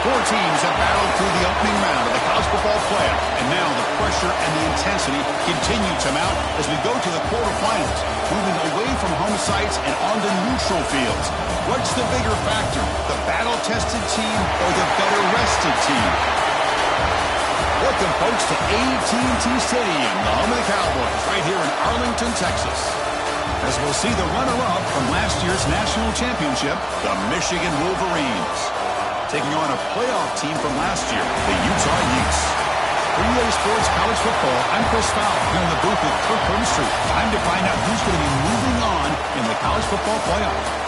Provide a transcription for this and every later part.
Four teams have battled through the opening round of the college football playoff, and now the pressure and the intensity continue to mount as we go to the quarterfinals, moving away from home sites and onto neutral fields. What's the bigger factor, the battle-tested team or the better-rested team? Welcome, folks, to AT&T Stadium, the home of the Cowboys, right here in Arlington, Texas, as we'll see the runner-up from last year's national championship, the Michigan Wolverines, taking on a playoff team from last year, the Utah Utes. For EA Sports College Football, I'm Chris Fowler here in the booth with Kirk Herbstreit. Time to find out who's going to be moving on in the college football playoff.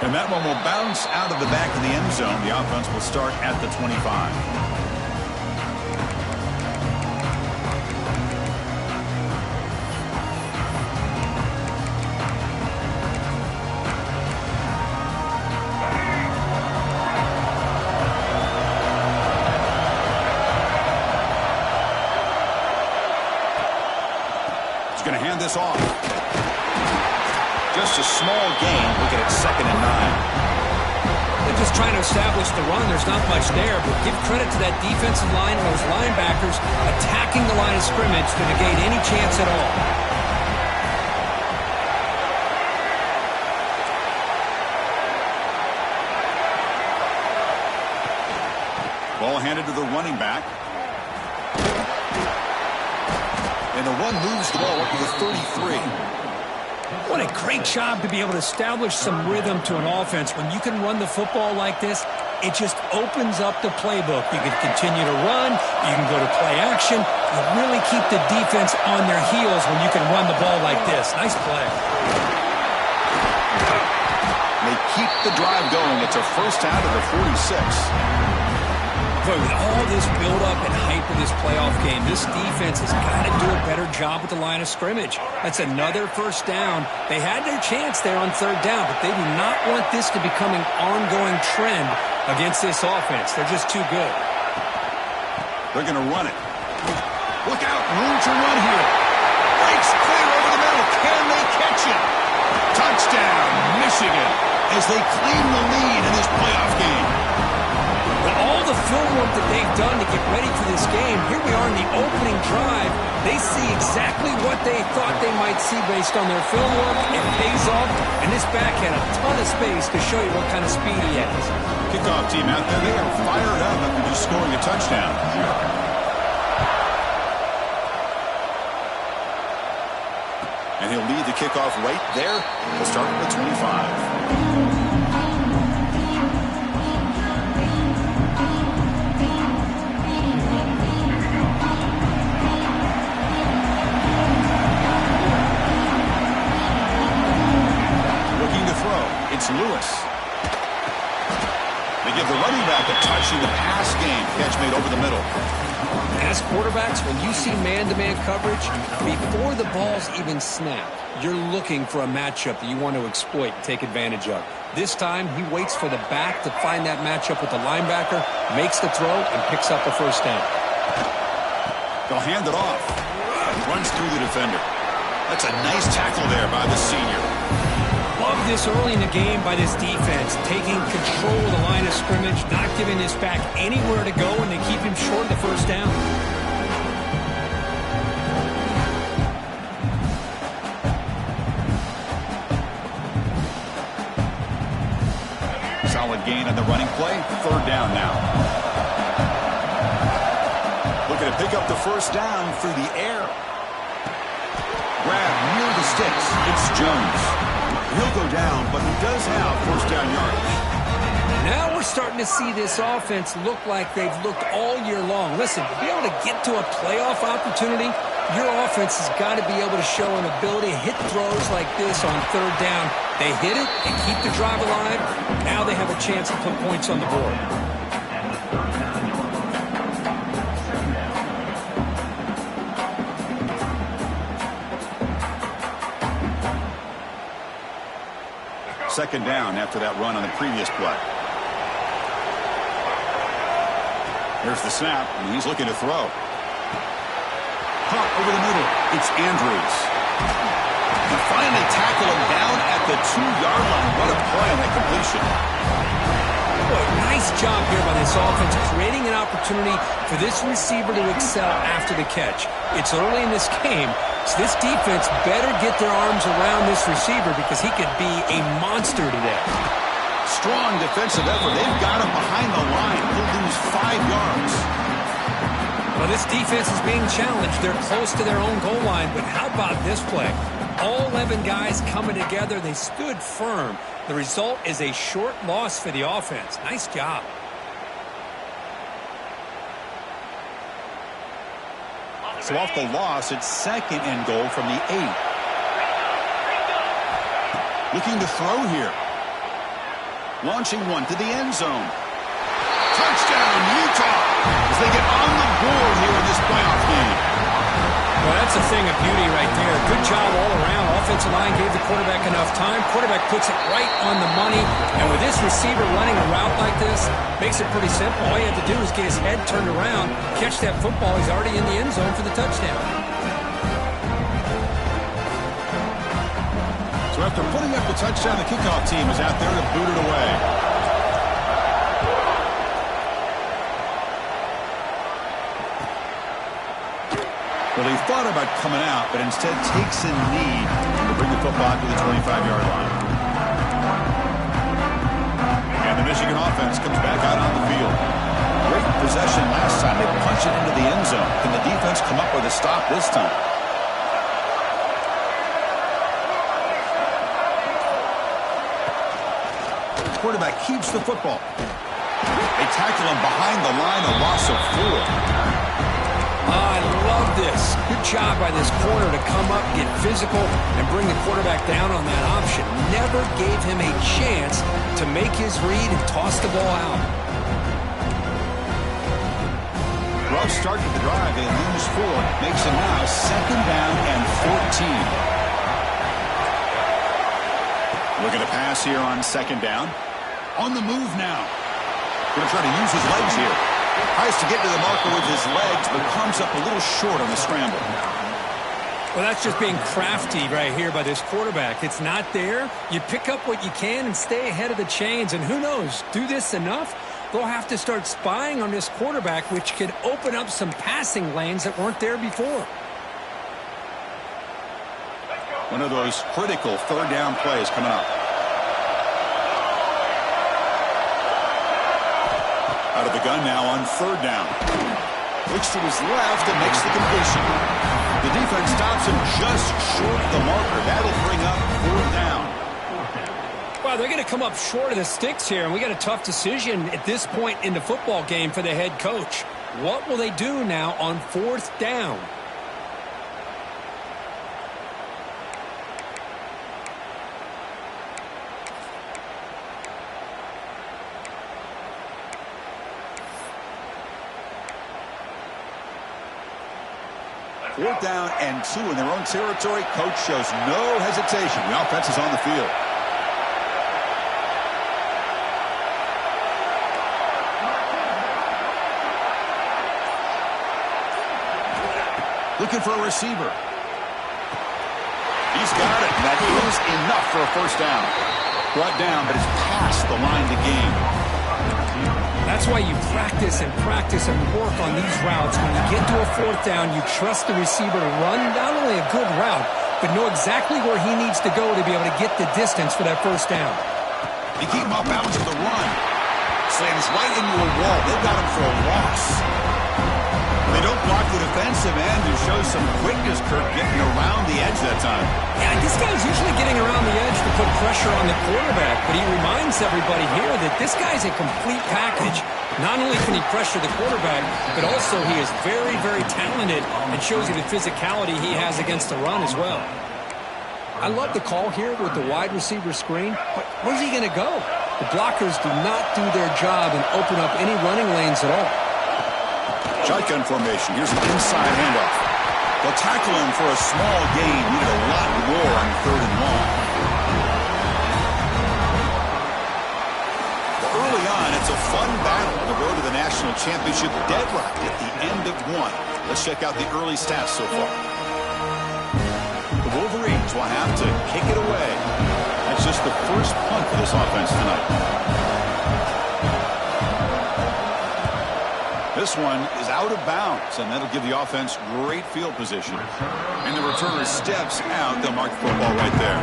And that one will bounce out of the back of the end zone. The offense will start at the 25. He's going to hand this off. Just a small gain. Look at it, 2nd and 9. They're just trying to establish the run. There's not much there, but give credit to that defensive line and those linebackers attacking the line of scrimmage to negate any chance at all. Ball handed to the running back. And the run moves the ball up to the 33. What a great job to be able to establish some rhythm to an offense. When you can run the football like this, it just opens up the playbook. You can continue to run. You can go to play action. You really keep the defense on their heels when you can run the ball like this. Nice play. They keep the drive going. It's a first down to the 46. Boy, with all this build-up and hype of this playoff game, this defense has got to do a better job with the line of scrimmage. That's another first down. They had their chance there on 3rd down, but they do not want this to become an ongoing trend against this offense. They're just too good. They're going to run it. Look out, room to run here. Breaks clear over the middle. Can they catch it? Touchdown, Michigan, as they claim the lead in this playoff game. With all the film work that they've done to get ready for this game, here we are in the opening drive. They see exactly what they thought they might see based on their film work. It pays off, and this back had a ton of space to show you what kind of speed he has. Kickoff team out there, they are fired up after just scoring a touchdown. And he'll lead the kickoff right there. He'll start at the 25. It's Lewis. They give the running back a touch in the pass game. Catch made over the middle. As quarterbacks, when you see man-to-man coverage, before the ball's even snapped, you're looking for a matchup that you want to exploit and take advantage of. This time, he waits for the back to find that matchup with the linebacker, makes the throw, and picks up a first down. They'll hand it off. Runs through the defender. That's a nice tackle there by the senior. Love this early in the game by this defense, taking control of the line of scrimmage, not giving this back anywhere to go, and they keep him short of the first down. solid gain on the running play. Third down now. Looking to pick up the first down through the air. Grab near the sticks. It's Jones. He'll go down, but he does have first down yardage. Now we're starting to see this offense look like they've looked all year long. Listen, to be able to get to a playoff opportunity, your offense has got to be able to show an ability to hit throws like this on third down. They hit it and keep the drive alive. Now they have a chance to put points on the board. Second down after that run on the previous play. Here's the snap, and he's looking to throw. Caught over the middle. It's Andrews. And finally tackle him down at the 2-yard line. What a play on that completion. Boy, nice job here by this offense, creating an opportunity for this receiver to excel after the catch. It's early in this game, so this defense better get their arms around this receiver because he could be a monster today. Strong defensive effort. They've got him behind the line. He'll lose 5 yards. Well, this defense is being challenged. They're close to their own goal line, but how about this play? All 11 guys coming together. They stood firm. The result is a short loss for the offense. Nice job. So off the loss, it's second and goal from the 8. Looking to throw here. Launching one to the end zone. Touchdown, Utah, as they get on the board here in this playoff game. Well, that's a thing of beauty right there. Good job all around. Offensive line gave the quarterback enough time. Quarterback puts it right on the money. And with this receiver running a route like this, makes it pretty simple. All you have to do is get his head turned around, catch that football. He's already in the end zone for the touchdown. So after putting up the touchdown, the kickoff team is out there to boot it away. Well, he thought about coming out, but instead takes a knee to bring the football to the 25-yard line. And the Michigan offense comes back out on the field. Great possession last time. They punch it into the end zone. Can the defense come up with a stop this time? Quarterback keeps the football. They tackle him behind the line, a loss of 4. I love this. Good job by this corner to come up, get physical, and bring the quarterback down on that option. Never gave him a chance to make his read and toss the ball out. Rough start to the drive. They lose 4. Makes it now second down and 14. Looking to pass here on second down. On the move now. Going to try to use his legs here. Tries to get to the marker with his legs, but comes up a little short on the scramble. Well, that's just being crafty right here by this quarterback. It's not there. You pick up what you can and stay ahead of the chains. And who knows, do this enough, they'll have to start spying on this quarterback, which could open up some passing lanes that weren't there before. One of those critical third down plays coming up. Out of the gun now on third down. Looks to his left and makes the completion. The defense stops him just short of the marker. That'll bring up fourth down. Wow, they're going to come up short of the sticks here, and we got a tough decision at this point in the football game for the head coach. What will they do now on fourth down? Fourth down and 2 in their own territory. Coach shows no hesitation. The offense is on the field. Looking for a receiver. He's got it. That is enough for a first down. Brought down, but it's past the line to gain. That's why you practice and work on these routes. When you get to a fourth down, you trust the receiver to run not only a good route, but know exactly where he needs to go to be able to get the distance for that first down. They keep him off balance with the run. Slams right into a wall. They've got him for a loss. They don't block the defensive end and show some quickness, Kirk, getting around the edge that time. Yeah, this guy's usually getting around the edge to put pressure on the quarterback, but he reminds everybody here that this guy's a complete package. Not only can he pressure the quarterback, but also he is very, very talented and shows you the physicality he has against the run as well. I love the call here with the wide receiver screen, but where's he going to go? The blockers do not do their job and open up any running lanes at all. Shotgun formation. Here's an inside handoff. They'll tackle him for a small gain. Needed a lot more on 3rd and long. Well, early on, it's a fun battle on the road to the national championship, deadlocked at the end of one. Let's check out the early stats so far. The Wolverines will have to kick it away. That's just the first punt for this offense tonight. This one is out of bounds, and that'll give the offense great field position. And the returner steps out. They'll mark the football right there.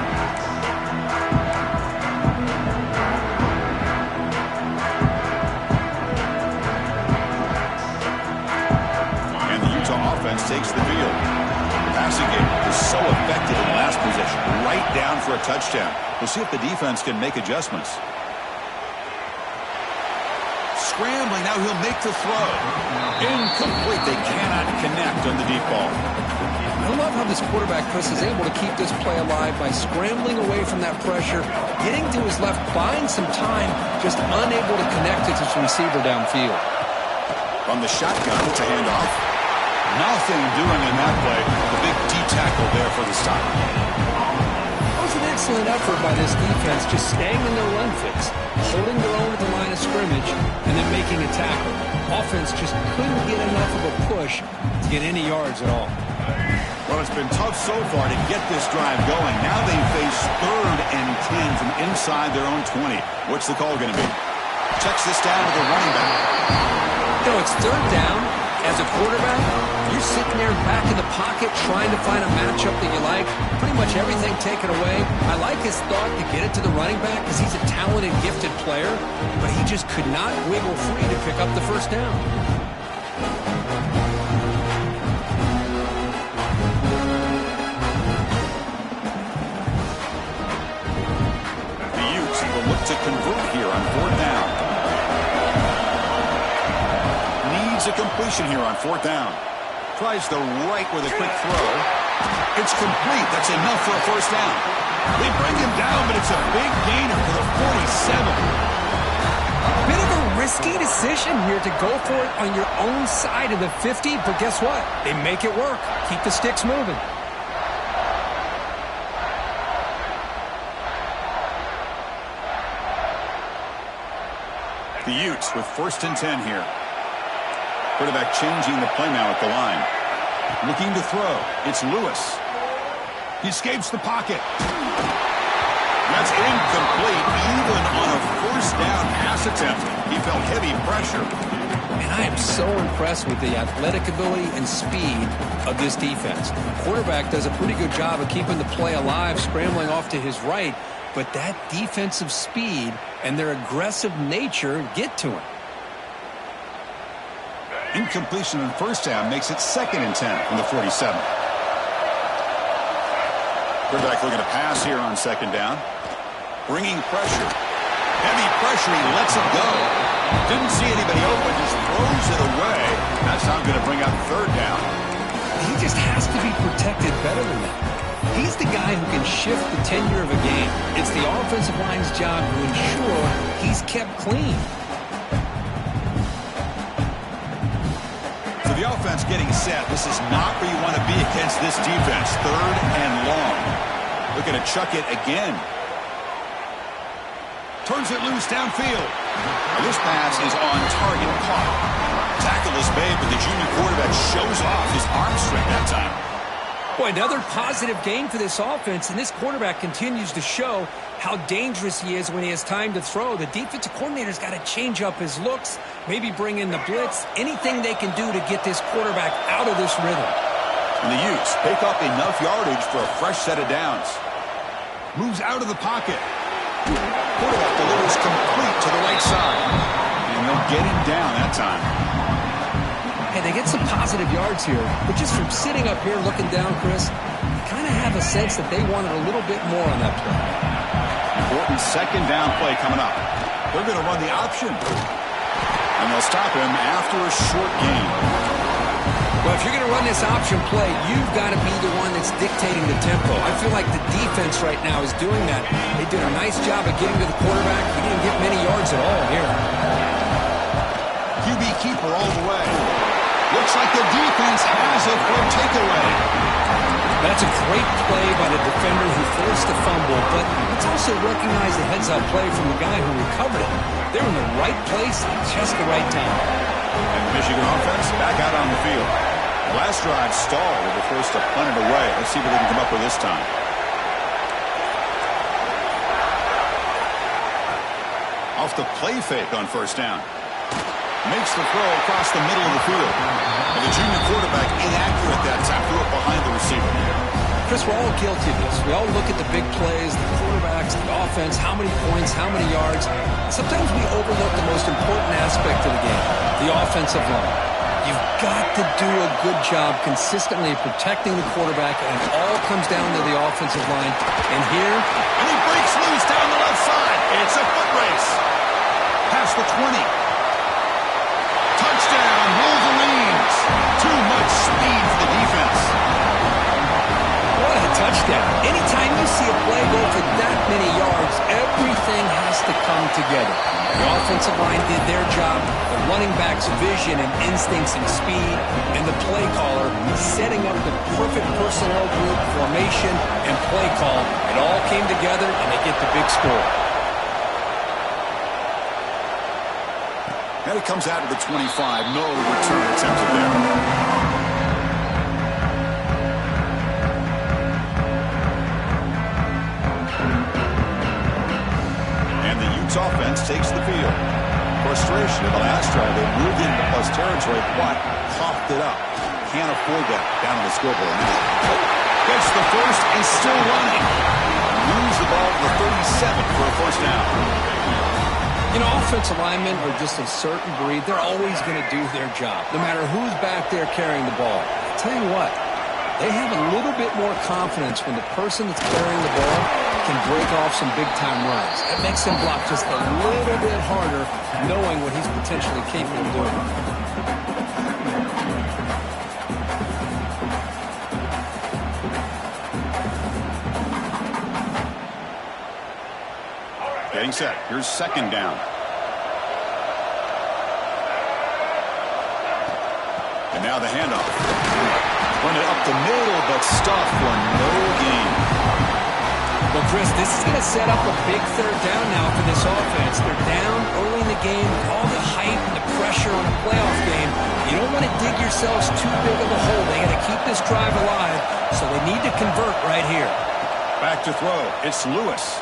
And the Utah offense takes the field. The passing game is so effective in the last possession. Right down for a touchdown. We'll see if the defense can make adjustments. Scrambling, now he'll make the throw. Incomplete. They cannot connect on the deep ball. I love how this quarterback, Chris, is able to keep this play alive by scrambling away from that pressure, getting to his left, buying some time, just unable to connect it to his receiver downfield. On the shotgun to hand off. Nothing doing in that play. The big D-tackle there for the stop. That was an excellent effort by this defense, just staying in their run fix, holding their own at the line of scrimmage, and then making a tackle. Offense just couldn't get enough of a push to get any yards at all. Well, it's been tough so far to get this drive going. Now they face 3rd and 10 from inside their own 20. What's the call going to be? Checks this down to the running back. You know, it's 3rd down. As a quarterback, you're sitting there back in the pocket trying to find a matchup that you like. Pretty much everything taken away. I like his thought to get it to the running back because he's a talented, gifted player, but he just could not wiggle free to pick up the 1st down. The Utes will look to convert here on 4th down. A completion here on 4th down. Tries the right with a quick throw. It's complete. That's enough for a 1st down. They bring him down, but it's a big gainer for the 47. Bit of a risky decision here to go for it on your own side of the 50, but guess what? They make it work. Keep the sticks moving. The Utes with 1st and 10 here. Quarterback changing the play now at the line. Looking to throw. It's Lewis. He escapes the pocket. That's incomplete. Even on a 1st down pass attempt, he felt heavy pressure. And I am so impressed with the athletic ability and speed of this defense. The quarterback does a pretty good job of keeping the play alive, scrambling off to his right, but that defensive speed and their aggressive nature get to him. Incompletion on 1st down makes it 2nd and 10 from the 47. Quarterback looking to pass here on 2nd down. Bringing pressure. Heavy pressure. He lets it go. Didn't see anybody open. Just throws it away. That's not going to bring up 3rd down. He just has to be protected better than that. He's the guy who can shift the tenure of a game. It's the offensive line's job to ensure he's kept clean. So the offense getting set. This is not where you want to be against this defense. 3rd and long. Looking to chuck it again. Turns it loose downfield. Now this pass is on target. Caught. Tackle is made, but the junior quarterback shows off his arm strength that time. Boy, another positive game for this offense, and this quarterback continues to show how dangerous he is when he has time to throw. The defensive coordinator's got to change up his looks, maybe bring in the blitz, anything they can do to get this quarterback out of this rhythm. And the Utes pick up enough yardage for a fresh set of downs. Moves out of the pocket. Quarterback delivers complete to the right side. And they'll get him down that time. Hey, they get some positive yards here, but just from sitting up here looking down, Chris, you kind of have a sense that they wanted a little bit more on that play. Important second down play coming up. They're going to run the option. And they'll stop him after a short gain. Well, if you're going to run this option play, you've got to be the one that's dictating the tempo. I feel like the defense right now is doing that. They did a nice job of getting to the quarterback. He didn't get many yards at all here. QB keeper all the way. Looks like the defense has it for a takeaway. That's a great play by the defender who forced the fumble, but let's also recognize the heads-up play from the guy who recovered it. They're in the right place at just the right time. And the Michigan offense back out on the field. Last drive stalled with the force to punt it away. Let's see what they can come up with this time. Off the play fake on first down. Makes the throw across the middle of the field. And the junior quarterback inaccurate that time. Threw it behind the receiver. Chris, we're all guilty of this. We all look at the big plays, the quarterbacks, the offense, how many points, how many yards. Sometimes we overlook the most important aspect of the game, the offensive line. You've got to do a good job consistently protecting the quarterback, and it all comes down to the offensive line. And here... And he breaks loose down the left side. It's a foot race. Past the 20. Touchdown, Wolverines. Too much speed for the defense. What a touchdown. Anytime you see a play go for that many yards, everything has to come together. The offensive line did their job, the running back's vision and instincts and speed, and the play caller setting up the perfect personnel group, formation, and play call. It all came together, and they get the big score. And it comes out of the 25. No return attempted there. And the Utes offense takes the field. Frustration in the last drive. They moved into plus territory, but coughed it up. Can't afford that down on the scoreboard. Gets the first and still running. Lose the ball to the 37 for a first down. You know, offensive linemen are just a certain breed. They're always going to do their job, no matter who's back there carrying the ball. I'll tell you what, they have a little bit more confidence when the person that's carrying the ball can break off some big-time runs. It makes them block just a little bit harder, knowing what he's potentially capable of doing. Getting set. Here's second down. And now the handoff. Run it up the middle, but stuffed for no gain. Well, Chris, this is going to set up a big third down now for this offense. They're down early in the game with all the hype and the pressure on a playoff game. You don't want to dig yourselves too big of a hole. They got to keep this drive alive, so they need to convert right here. Back to throw. It's Lewis.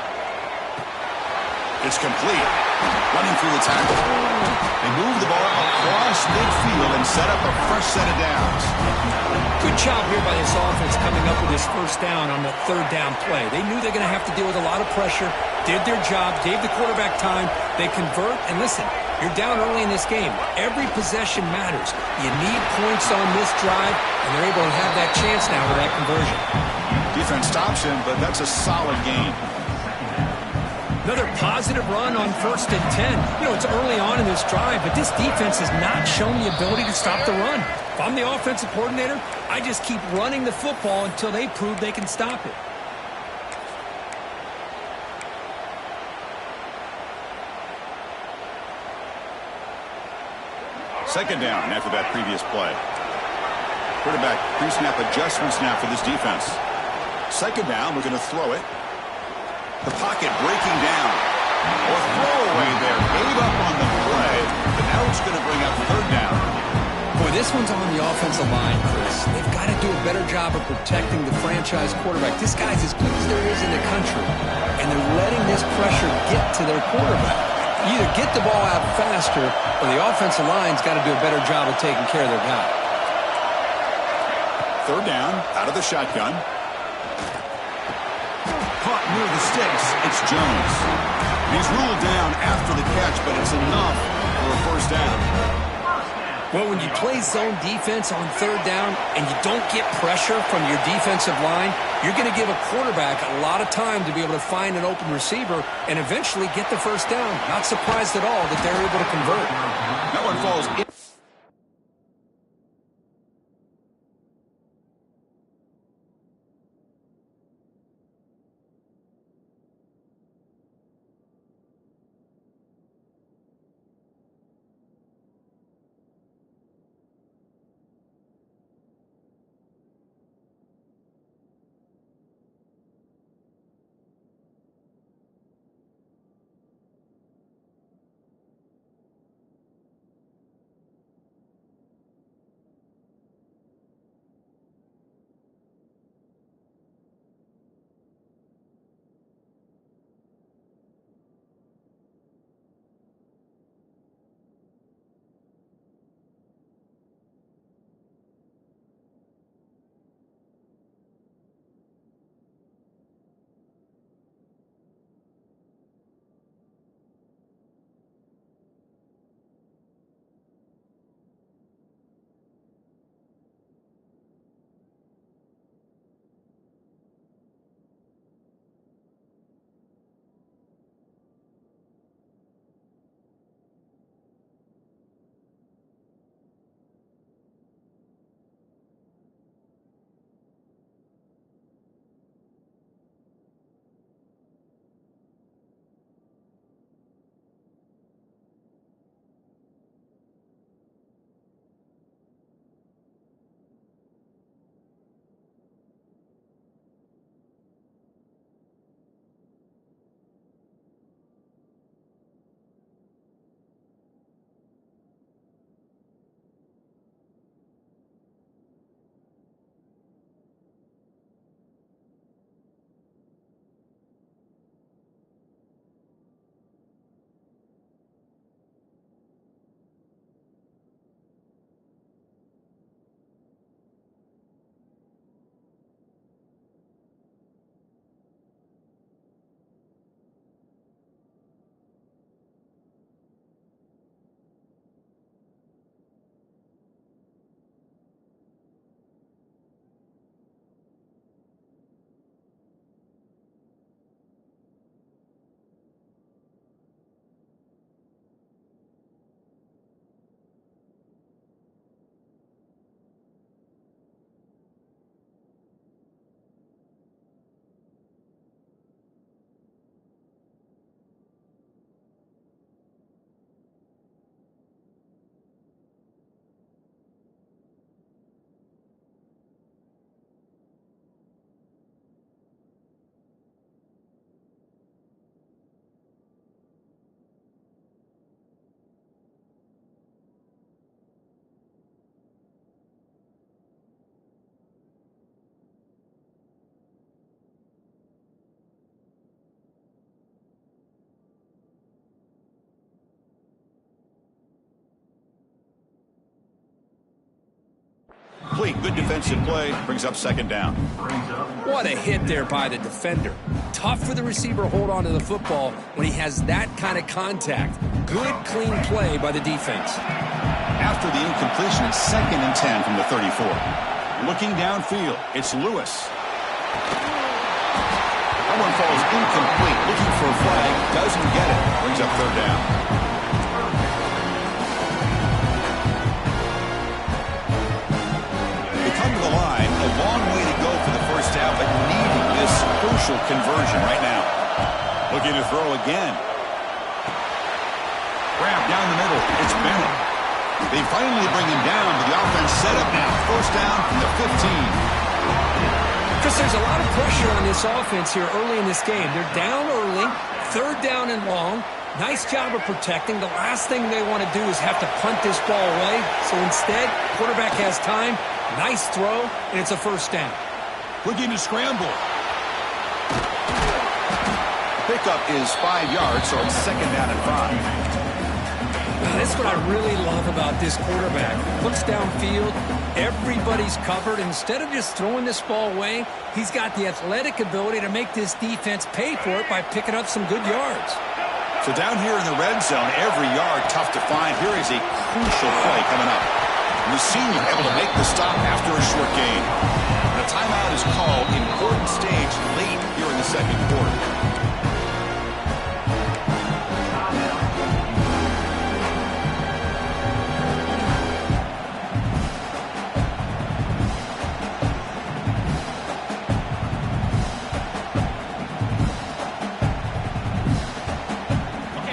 It's complete. Running through the tackle. They move the ball across midfield and set up a fresh set of downs. Good job here by this offense coming up with this first down on the third down play. They knew they're going to have to deal with a lot of pressure, did their job, gave the quarterback time. They convert, and listen, you're down early in this game. Every possession matters. You need points on this drive, and they're able to have that chance now with that conversion. Defense stops him, but that's a solid gain. Another positive run on 1st and 10. You know, it's early on in this drive, but this defense has not shown the ability to stop the run. If I'm the offensive coordinator, I just keep running the football until they prove they can stop it. Second down after that previous play. Quarterback pre-snap adjustments now for this defense. Second down, we're going to throw it. The pocket breaking down. Or throwaway there. Gave up on the play, but now it's going to bring up third down. Boy, this one's on the offensive line, Chris. They've got to do a better job of protecting the franchise quarterback. This guy's as good as there is in the country, and they're letting this pressure get to their quarterback. You either get the ball out faster, or the offensive line's got to do a better job of taking care of their guy. Third down, out of the shotgun. caught near the sticks. It's Jones. He's ruled down after the catch, but it's enough for a first down. Well, when you play zone defense on third down and you don't get pressure from your defensive line, you're going to give a quarterback a lot of time to be able to find an open receiver and eventually get the first down. Not surprised at all that they're able to convert. That one falls in. Good defensive play brings up second down. What a hit there by the defender. Tough for the receiver to hold on to the football when he has that kind of contact. Good, clean play by the defense. After the incompletion, it's 2nd and 10 from the 34. Looking downfield, it's Lewis. That one falls incomplete. Looking for a flag, doesn't get it. Brings up third down. The line, a long way to go for the first down, but needing this crucial conversion right now. Looking to throw again. Grab down the middle. It's Bennett. They finally bring him down, but the offense set up now. First down from the 15. Chris, there's a lot of pressure on this offense here early in this game. They're down early, third down and long. Nice job of protecting. The last thing they want to do is have to punt this ball away. So instead, quarterback has time. Nice throw, and it's a first down. Looking to scramble. Pickup is 5 yards, so it's 2nd down and 5. Now, that's what I really love about this quarterback. Looks downfield, Everybody's covered. Instead of just throwing this ball away, he's got the athletic ability to make this defense pay for it by picking up some good yards. So down here in the red zone, every yard tough to find. Here is a crucial play coming up. And the senior able to make the stop after a short gain. The timeout is called. Important stage late here in the second quarter.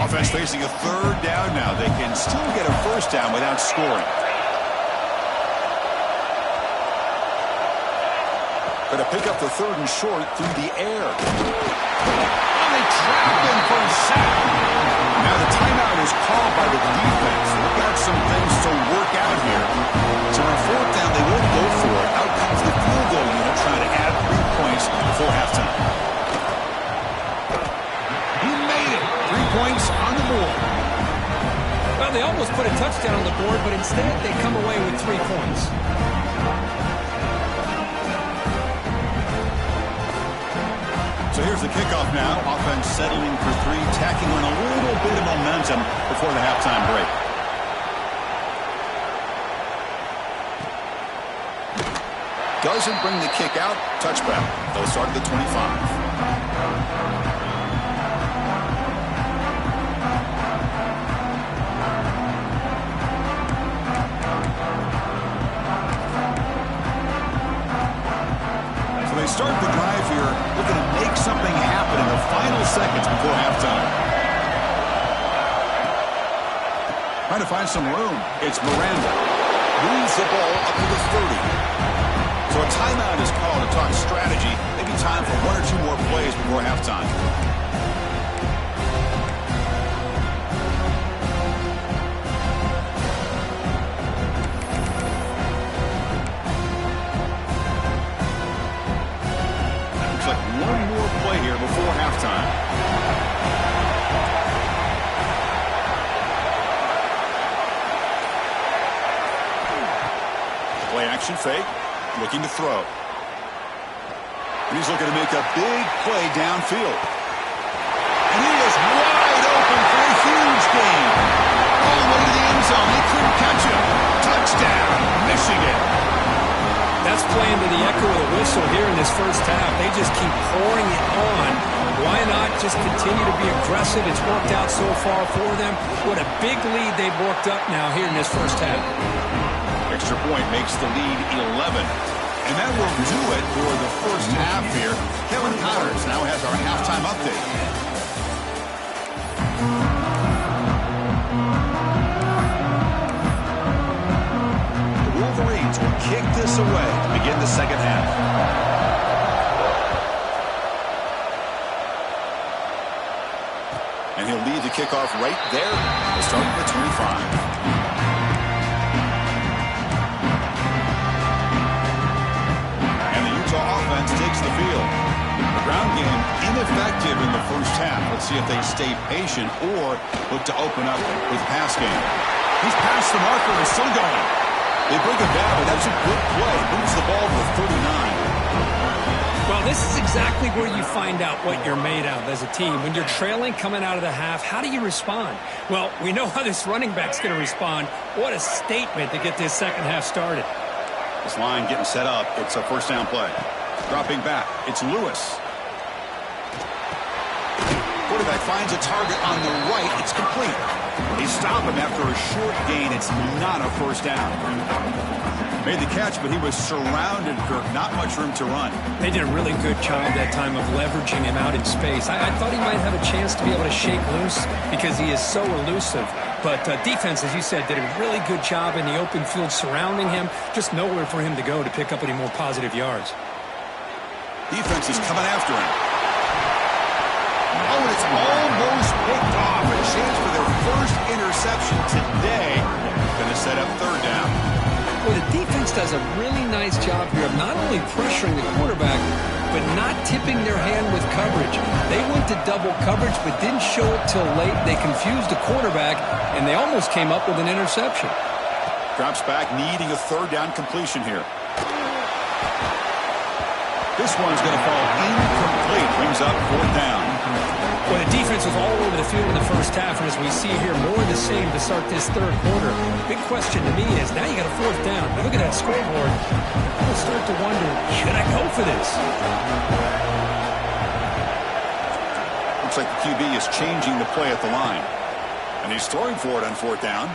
Offense facing a third down now. They can still get a first down without scoring. Going to pick up the third and short through the air. And they trap him for a sack. Now the timeout is called by the defense. They've got some things to work out here. So on fourth down, they won't go for it. Out comes the field goal unit trying to add 3 points before halftime. He made it. 3 points on the board. Well, they almost put a touchdown on the board, but instead they come away with 3 points. So here's the kickoff now. Offense settling for 3, tacking on a little bit of momentum before the halftime break. Doesn't bring the kick out. Touchback. They'll start at the 25. Start the drive here, looking to make something happen in the final seconds before halftime. Trying to find some room. It's Miranda. Moves the ball up to the 30. So a timeout is called to talk strategy. Maybe time for 1 or 2 more plays before halftime. One more play here before halftime. Play action fake, looking to throw. And he's looking to make a big play downfield. And he is wide open for a huge gain. All the way to the end zone. They couldn't catch him. Touchdown, Michigan. That's playing to the echo of the whistle here in this first half. They just keep pouring it on. Why not just continue to be aggressive? It's worked out so far for them. What a big lead they've worked up now here in this first half. Extra point makes the lead 11. And that will do it for the first half here. Kevin Connors now has our halftime update. Wolverines will kick this away to begin the second half. And he'll lead the kickoff right there. We'll start at the 25. And the Utah offense takes the field. The ground game ineffective in the first half. Let's see if they stay patient or look to open up with pass game. He's past the marker and still going. They bring him down, but that's a good play. Moves the ball to 39. Well, this is exactly where you find out what you're made of as a team. When you're trailing coming out of the half, how do you respond? Well, we know how this running back's going to respond. What a statement to get this second half started. This line getting set up. It's a first down play. Dropping back. It's Lewis. Quarterback finds a target on the right. It's complete. They stop him after a short gain. It's not a first down. Made the catch, but he was surrounded, Kirk. Not much room to run. They did a really good job that time of leveraging him out in space. I thought he might have a chance to be able to shake loose because he is so elusive. But defense, as you said, did a really good job in the open field surrounding him. Just nowhere for him to go to pick up any more positive yards. Defense is coming after him. Oh, and it's almost picked off. A chance for their first interception today. Going to set up third down. Well, the defense does a really nice job here of not only pressuring the quarterback, but not tipping their hand with coverage. They went to double coverage, but didn't show it till late. They confused the quarterback, and they almost came up with an interception. Drops back, needing a third down completion here. This one's going to fall incomplete. Brings up fourth down. Well, the defense was all over the field in the first half, and as we see here, more of the same to start this third quarter. Big question to me is, now you got a fourth down. Now look at that scoreboard. I'll start to wonder, should I go for this? Looks like the QB is changing the play at the line. And he's throwing for it on fourth down.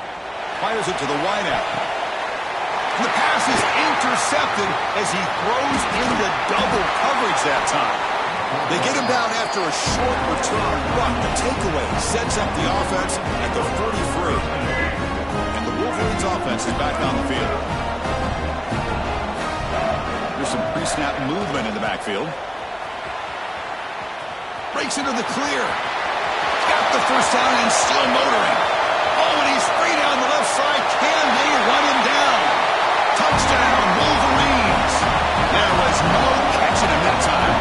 Fires it to the wideout. And the pass is intercepted as he throws into double coverage that time. They get him down after a short return, but the takeaway sets up the offense at the 43. And the Wolverines offense is back on the field. There's some pre-snap movement in the backfield. Breaks into the clear. Got the first down and still motoring. Oh, and he's free down the left side. Can they run him down? Touchdown, Wolverines. There was no catching him that time.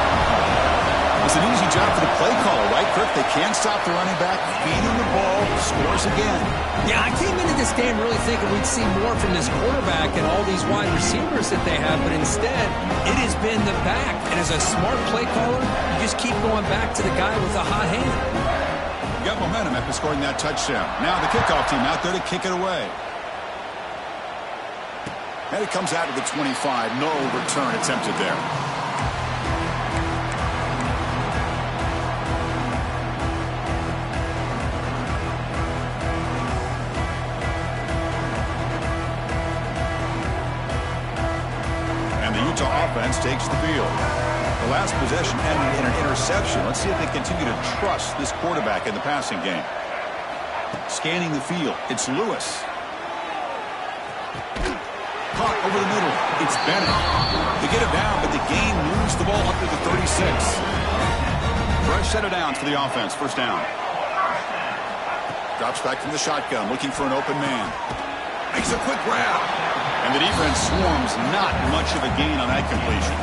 It's an easy job for the play caller, right, Kirk? They can't stop the running back, feeding the ball, scores again. Yeah, I came into this game really thinking we'd see more from this quarterback and all these wide receivers that they have, but instead, it has been the back. And as a smart play caller, you just keep going back to the guy with the hot hand. You got momentum after scoring that touchdown. Now the kickoff team out there to kick it away. And it comes out of the 25. No return attempted there. Offense takes the field. The last possession ended in an interception. Let's see if they continue to trust this quarterback in the passing game. Scanning the field. It's Lewis. Caught over the middle. It's Bennett. They get it down, but the gain moves the ball up to the 36. Fresh set of downs for the offense. First down. Drops back from the shotgun, looking for an open man. Makes a quick grab. And the defense swarms, not much of a gain on that completion.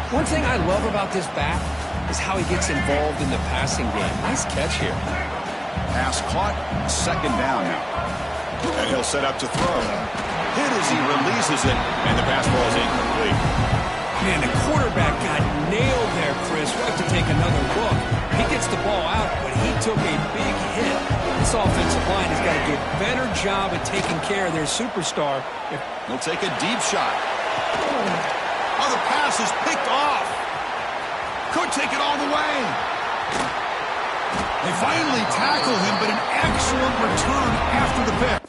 One thing I love about this back is how he gets involved in the passing game. Nice catch here. Pass caught, second down now. And he'll set up to throw. Hit as he releases it, and the pass ball is incomplete. Man, the quarterback got nailed there, Chris. We'll have to take another look. He gets the ball out, but he took a big hit. This offensive line has got to do a better job at taking care of their superstar. They'll take a deep shot. Oh, the pass is picked off. Could take it all the way. They finally tackle him, but an excellent return after the pick.